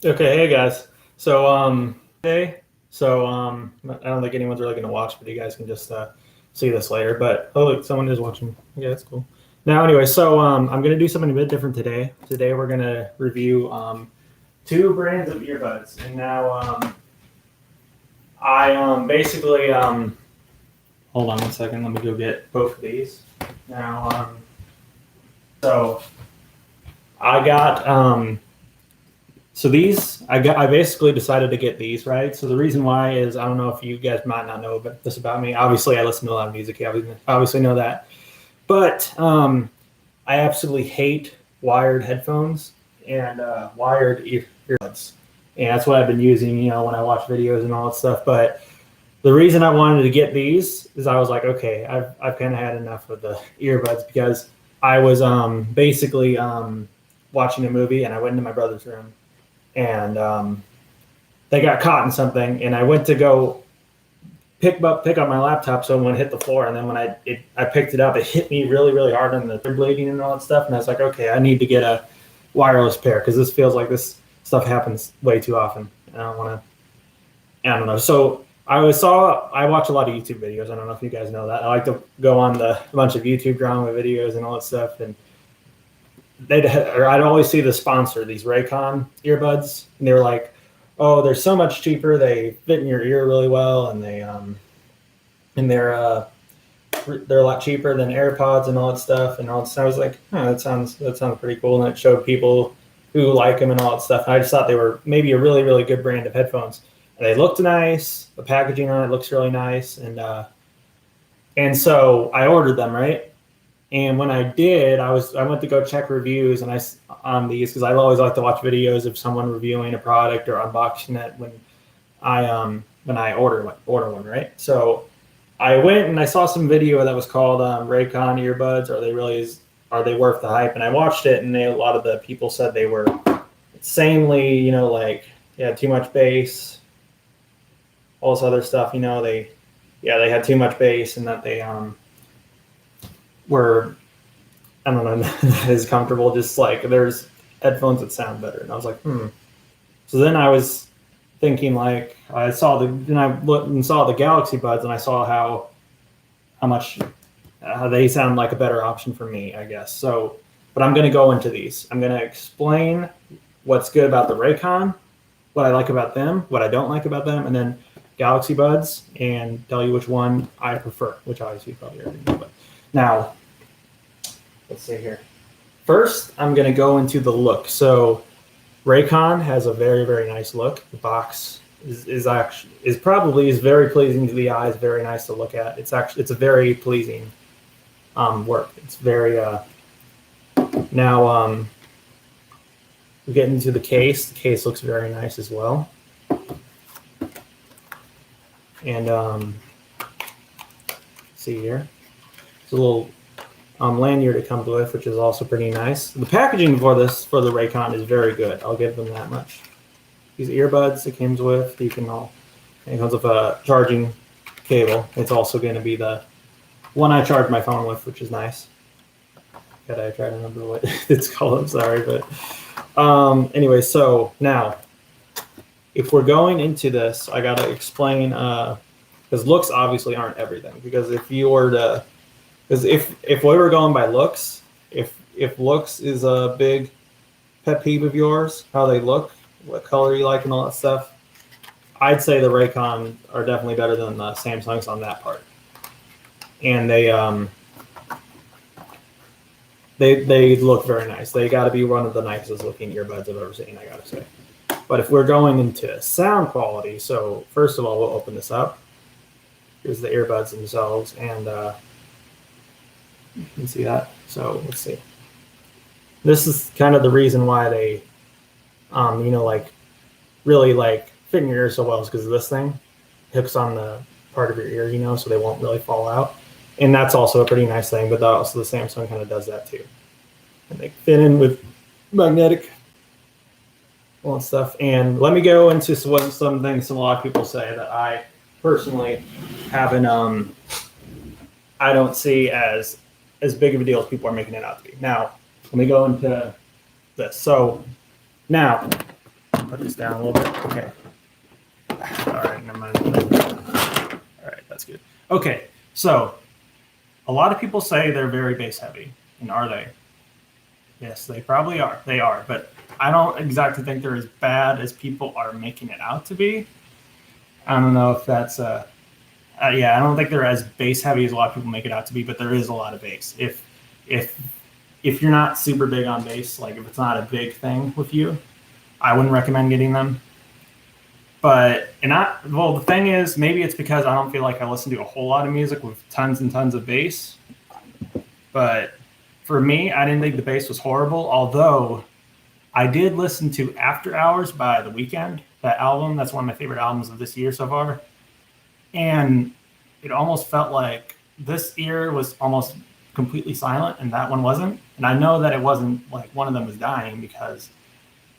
Okay, hey guys. Hey. I don't think anyone's really going to watch, but you guys can just see this later. But oh, look, someone is watching. Yeah, that's cool. Now, anyway, I'm going to do something a bit different today. Today, we're going to review two brands of earbuds. And now, I basically hold on one second. Let me go get both of these. Now, so I got I basically decided to get these, right? So the reason why is I don't know if you guys might not know this about me. Obviously, I listen to a lot of music. You obviously know that. But I absolutely hate wired headphones and wired earbuds. And that's what I've been using, when I watch videos and all that stuff. But the reason I wanted to get these is I was like, okay, I've kind of had enough of the earbuds because I was basically watching a movie and I went into my brother's room and they got caught in something, and I went to go pick up my laptop, so when it hit the floor, and then when I picked it up, it hit me really really hard on the bleeding and all that stuff, and I was like, okay, I need to get a wireless pair because this feels like this stuff happens way too often. I don't want to. I don't know. So I watch a lot of YouTube videos. I don't know if you guys know that. I like to go on a bunch of YouTube drama videos and all that stuff, and I'd always see the sponsor, these Raycon earbuds, and they were like, "Oh, they're so much cheaper. They fit in your ear really well, and they're a lot cheaper than AirPods and all that stuff." And all that stuff. I was like, "Huh, that sounds pretty cool." And it showed people who like them and all that stuff. And I just thought they were maybe a really really good brand of headphones. And they looked nice. The packaging on it looks really nice, and so I ordered them, right? And when I did, I went to go check reviews on these because I always like to watch videos of someone reviewing a product or unboxing it when I order one, right? So I went and I saw some video that was called Raycon earbuds. Are they worth the hype? And I watched it, and a lot of the people said they were insanely, like they had too much bass, all this other stuff. They had too much bass, and that they were, I don't know, not as comfortable. Just like there's headphones that sound better, and I was like, So then I was thinking, like, I looked and saw the Galaxy Buds, and I saw how much they sound like a better option for me, I guess. So, but I'm going to go into these. I'm going to explain what's good about the Raycon, what I like about them, what I don't like about them, and then Galaxy Buds, and tell you which one I prefer, which obviously you probably already know. But now, let's see here. First, I'm going to go into the look. So Raycon has a very, very nice look. The box is very pleasing to the eyes, very nice to look at. It's a very pleasing work. It's very now we get into the case. The case looks very nice as well. And see here. It's a little lanyard it comes with, which is also pretty nice. The packaging for the Raycon is very good. I'll give them that much. These earbuds it comes with, it comes with a charging cable. It's also going to be the one I charge my phone with, which is nice. Gotta try to remember what it's called. I'm sorry, but anyway. So now, if we're going into this, I gotta explain because looks obviously aren't everything. Because if we were going by looks, if looks is a big pet peeve of yours, how they look, what color you like, and all that stuff, I'd say the Raycon are definitely better than the Samsungs on that part. And they look very nice. They got to be one of the nicest looking earbuds I've ever seen, I gotta say. But if we're going into sound quality, so first of all, we'll open this up. Here's the earbuds themselves, and you can see that. So let's see. This is kind of the reason why they, really fit in your ear so well is because of this thing. Hooks on the part of your ear, so they won't really fall out. And that's also a pretty nice thing, but also the Samsung kind of does that too. And they fit in with magnetic all that stuff. And let me go into some things a lot of people say that I personally haven't, I don't see as big of a deal as people are making it out to be. Now, let me go into this. So now, put this down a little bit. Okay. All right, never mind. All right, that's good. Okay, so a lot of people say they're very bass heavy, and are they? Yes, they probably are. They are, but I don't exactly think they're as bad as people are making it out to be. I don't know if that's yeah, I don't think they're as bass heavy as a lot of people make it out to be, but there is a lot of bass. If if you're not super big on bass, like if it's not a big thing with you, I wouldn't recommend getting them. But well, the thing is, maybe it's because I don't feel like I listen to a whole lot of music with tons and tons of bass. But for me, I didn't think the bass was horrible, although I did listen to After Hours by The Weeknd, that album. That's one of my favorite albums of this year so far. And it almost felt like this ear was almost completely silent and that one wasn't. And I know that it wasn't like one of them was dying because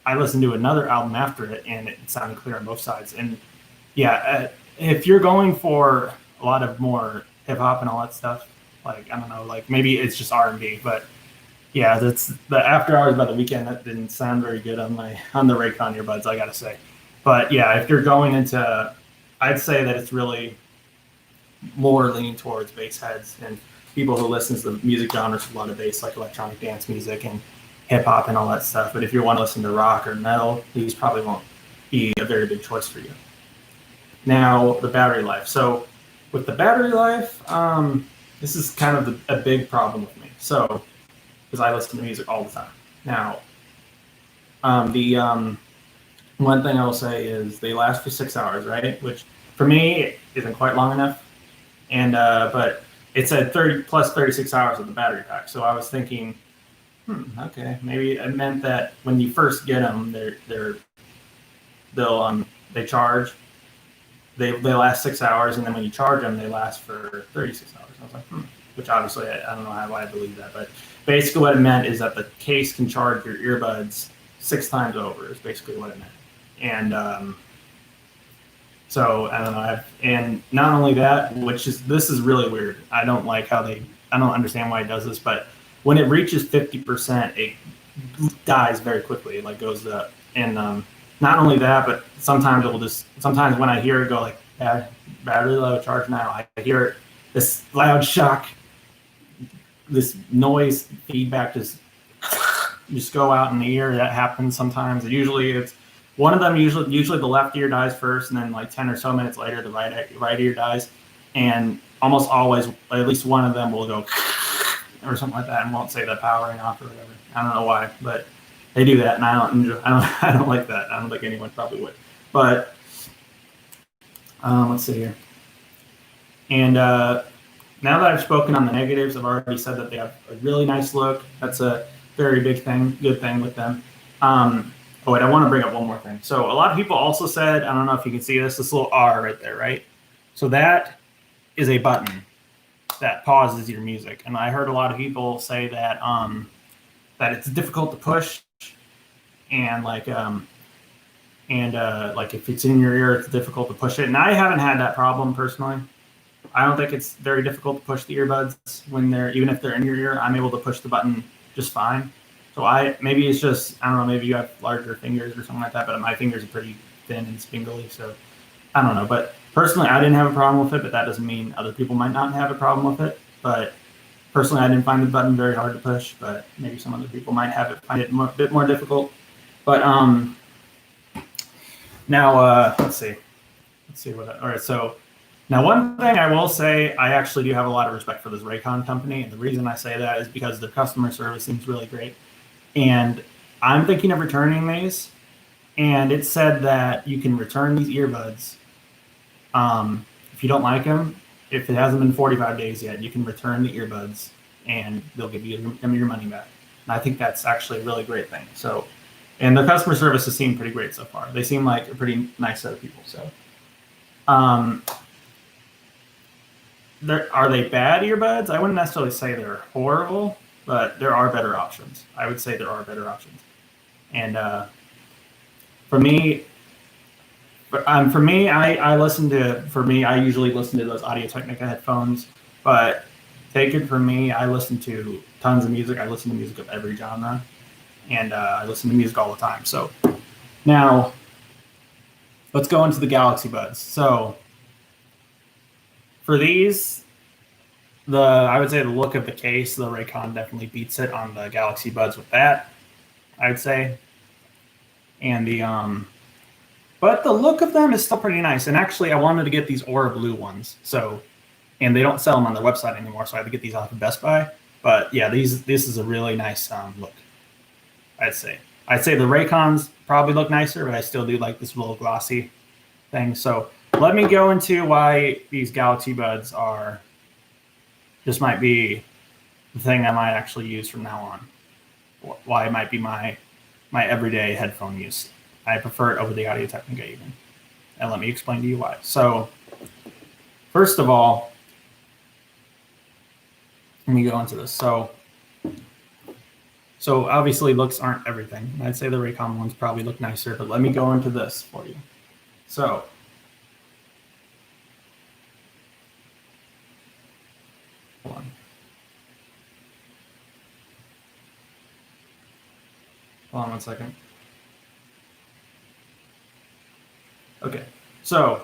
I listened to another album after it and it sounded clear on both sides. And yeah, if you're going for a lot of more hip hop and all that stuff, like, I don't know, like maybe it's just R&B, but yeah, that's the After Hours by The Weeknd. That didn't sound very good on the Raycon earbuds, I gotta say. But yeah, if you're going into, I'd say that it's really more leaning towards bass heads and people who listen to the music genres with a lot of bass, like electronic dance music and hip hop and all that stuff. But if you want to listen to rock or metal, these probably won't be a very big choice for you. Now, the battery life. So with the battery life, this is kind of a big problem with me. So, because I listen to music all the time. Now, the one thing I will say is they last for 6 hours, right? Which for me isn't quite long enough. And but it said 30 plus 36 hours with the battery pack. So I was thinking, okay, maybe it meant that when you first get them, they charge. They last 6 hours, and then when you charge them, they last for 36 hours. I was like, which obviously I don't know why I believe that, but basically what it meant is that the case can charge your earbuds 6 times over. Is basically what it meant, and so I don't know. And not only that, this is really weird. I don't like how I don't understand why it does this, but when it reaches 50%, it dies very quickly. It like goes up, and not only that, but sometimes when I hear it go like battery low, charge now, I hear it, this loud shock, this noise feedback just go out in the ear. That happens sometimes. Usually it's one of them. Usually the left ear dies first, and then like 10 or so minutes later, the right ear dies, and almost always at least one of them will go or something like that, and won't say the powering off or whatever. I don't know why, but they do that, and I don't like that. I don't think anyone probably would. But let's see here. And now that I've spoken on the negatives, I've already said that they have a really nice look. That's a very good thing with them. Oh wait, I want to bring up one more thing. So a lot of people also said, I don't know if you can see this little R right there, right? So that is a button that pauses your music. And I heard a lot of people say that that it's difficult to push, and like if it's in your ear, it's difficult to push it. And I haven't had that problem personally. I don't think it's very difficult to push the earbuds even if they're in your ear. I'm able to push the button just fine. So maybe it's just, I don't know, maybe you have larger fingers or something like that, but my fingers are pretty thin and spindly, so I don't know. But personally, I didn't have a problem with it, but that doesn't mean other people might not have a problem with it. But personally, I didn't find the button very hard to push, but maybe some other people might find it a bit more difficult. But now let's see all right, so now one thing I will say, I actually do have a lot of respect for this Raycon company, and the reason I say that is because their customer service seems really great. And I'm thinking of returning these, and it said that you can return these earbuds if you don't like them. If it hasn't been 45 days yet, you can return the earbuds, and they'll give you your money back. And I think that's actually a really great thing. So, and the customer service has seemed pretty great so far. They seem like a pretty nice set of people. So, are they bad earbuds? I wouldn't necessarily say they're horrible, but there are better options. I would say there are better options. And for me, I usually listen to those Audio-Technica headphones. But take it from me, I listen to tons of music. I listen to music of every genre, and I listen to music all the time. So now let's go into the Galaxy Buds. So for these, I would say the look of the case, the Raycon definitely beats it on the Galaxy Buds with that, I'd say. And but the look of them is still pretty nice. And actually, I wanted to get these Aura Blue ones. And they don't sell them on their website anymore, so I had to get these off of Best Buy. But yeah, this is a really nice look, I'd say. I'd say the Raycons probably look nicer, but I still do like this little glossy thing. So let me go into why these Galaxy Buds might be the thing I might actually use from now on. Why it might be my everyday headphone use. I prefer it over the Audio-Technica even. And let me explain to you why. So first of all, let me go into this. So obviously looks aren't everything. I'd say the Raycon ones probably look nicer, but let me go into this for you. So hold on. Hold on 1 second. Okay, so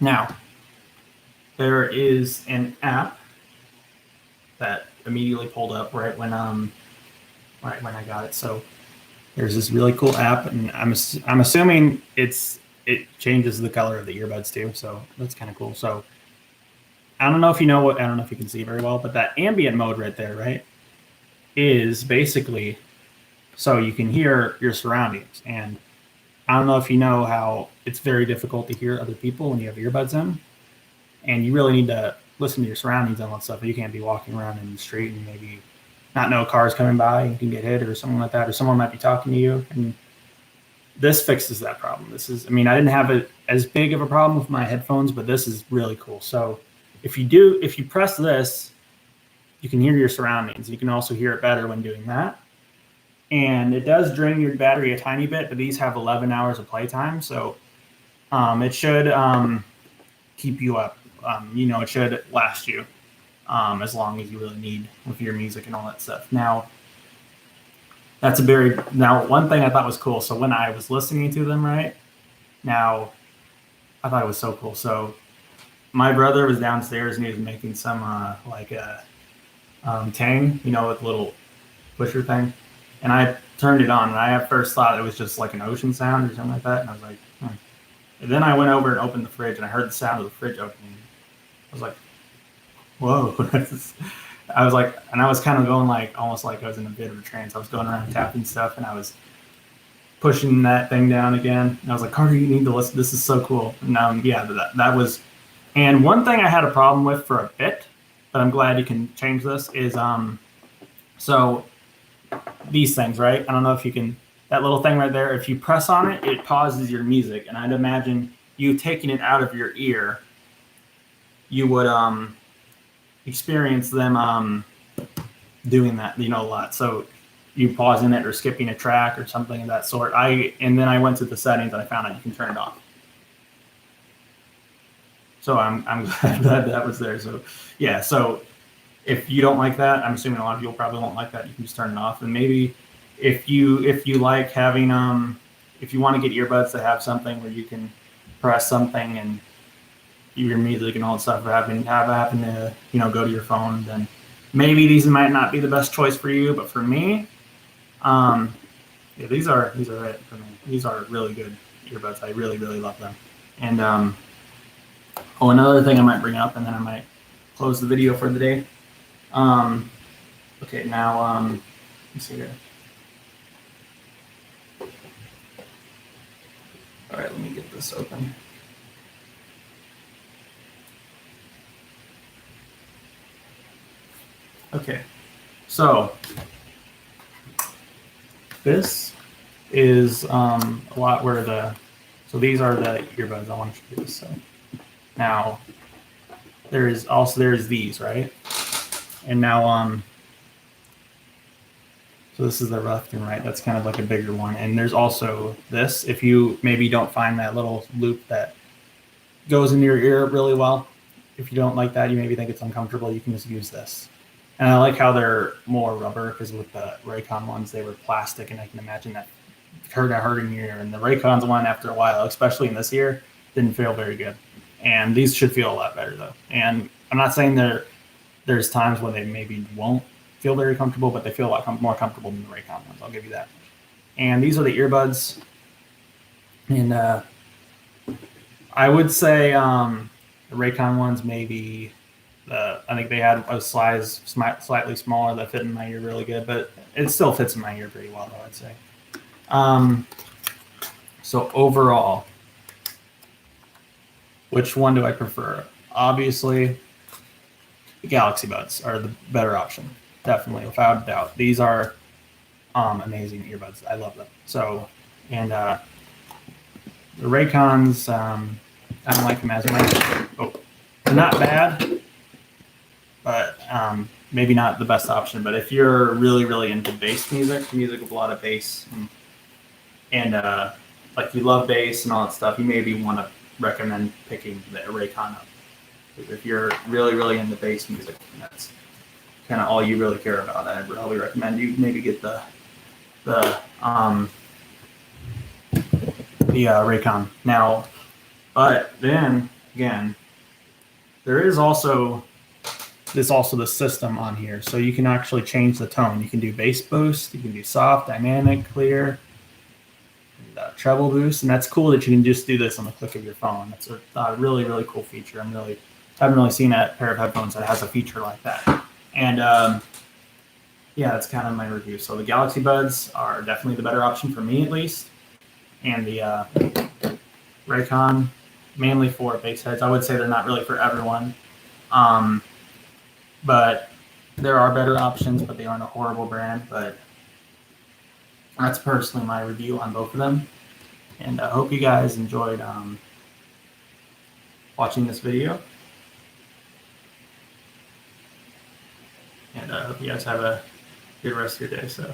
now there is an app that immediately pulled up right when I got it. So there's this really cool app, and I'm assuming it changes the color of the earbuds too. So that's kind of cool. So I don't know if you can see very well, but that ambient mode right there, right, is basically so you can hear your surroundings. And I don't know if you know how it's very difficult to hear other people when you have earbuds in, and you really need to listen to your surroundings and all that stuff. You can't be walking around in the street and maybe not know cars coming by and you can get hit or something like that, or someone might be talking to you. And this fixes that problem. I didn't have as big of a problem with my headphones, but this is really cool. So if you press this, you can hear your surroundings. You can also hear it better when doing that. And it does drain your battery a tiny bit, but these have 11 hours of playtime. So it should keep you up. It should last you as long as you really need with your music and all that stuff. Now, one thing I thought was cool. So when I was listening to them, right now, I thought it was so cool. So my brother was downstairs and he was making some tang, with a little pusher thing. And I turned it on, and I at first thought it was just like an ocean sound or something like that. And I was like, And then I went over and opened the fridge, and I heard the sound of the fridge opening. I was like, whoa. I was kind of going almost like I was in a bit of a trance. I was going around tapping stuff, and I was pushing that thing down again. And I was like, Carter, you need to listen. This is so cool. And that was. And one thing I had a problem with for a bit, but I'm glad you can change this, is so these things, right? I don't know if you can, that little thing right there, if you press on it, it pauses your music. And I'd imagine you taking it out of your ear, you would experience them doing that, a lot. So you pausing it or skipping a track or something of that sort. And then I went to the settings and I found out you can turn it off. So I'm glad that was there. So yeah, so if you don't like that, I'm assuming a lot of people probably won't like that. You can just turn it off. And maybe if you like having if you want to get earbuds that have something where you can press something and your music and all that stuff happen to go to your phone, then maybe these might not be the best choice for you. But for me, these are it for me. These are really good earbuds. I really, really love them. And another thing I might bring up, and then I might close the video for the day. Okay, now let's see here. All right, let me get this open. Okay, so this is a lot where so these are the earbuds I want to show you. So now there's these, right? And now so this is the left and right. That's kind of like a bigger one. And there's also this. If you maybe don't find that little loop that goes in your ear really well, if you don't like that, you maybe think it's uncomfortable, you can just use this. And I like how they're more rubber, because with the Raycon ones, they were plastic, and I can imagine that hurting your ear. And the Raycons one, after a while, especially in this ear, didn't feel very good. And these should feel a lot better though. And I'm not saying there's times when they maybe won't feel very comfortable, but they feel a lot more comfortable than the Raycon ones. I'll give you that. And these are the earbuds. And I would say the Raycon ones maybe. I think they had a size slightly smaller that fit in my ear really good, but it still fits in my ear pretty well, though, I'd say. So overall, which one do I prefer? Obviously, the Galaxy Buds are the better option, definitely, without a doubt. These are amazing earbuds. I love them. So, and the Raycons, I don't like them as much. Oh, they're not bad, but maybe not the best option. But if you're really, really into bass music with a lot of bass, and like you love bass and all that stuff, you maybe want to recommend picking the Raycon up. If you're really, really into bass music, and that's kind of all you really care about, I'd probably recommend you maybe get the Raycon. Now, but then again, there is also the system on here, so you can actually change the tone. You can do bass boost, you can do soft, dynamic, clear, and, treble boost, and that's cool that you can just do this on the click of your phone. That's a really, really cool feature. I haven't really seen a pair of headphones that has a feature like that. And yeah, that's kind of my review. So the Galaxy Buds are definitely the better option for me, at least, and the Raycon mainly for bass heads. I would say they're not really for everyone. But there are better options, but they aren't a horrible brand. But that's personally my review on both of them. And I hope you guys enjoyed watching this video. And I hope you guys have a good rest of your day. So.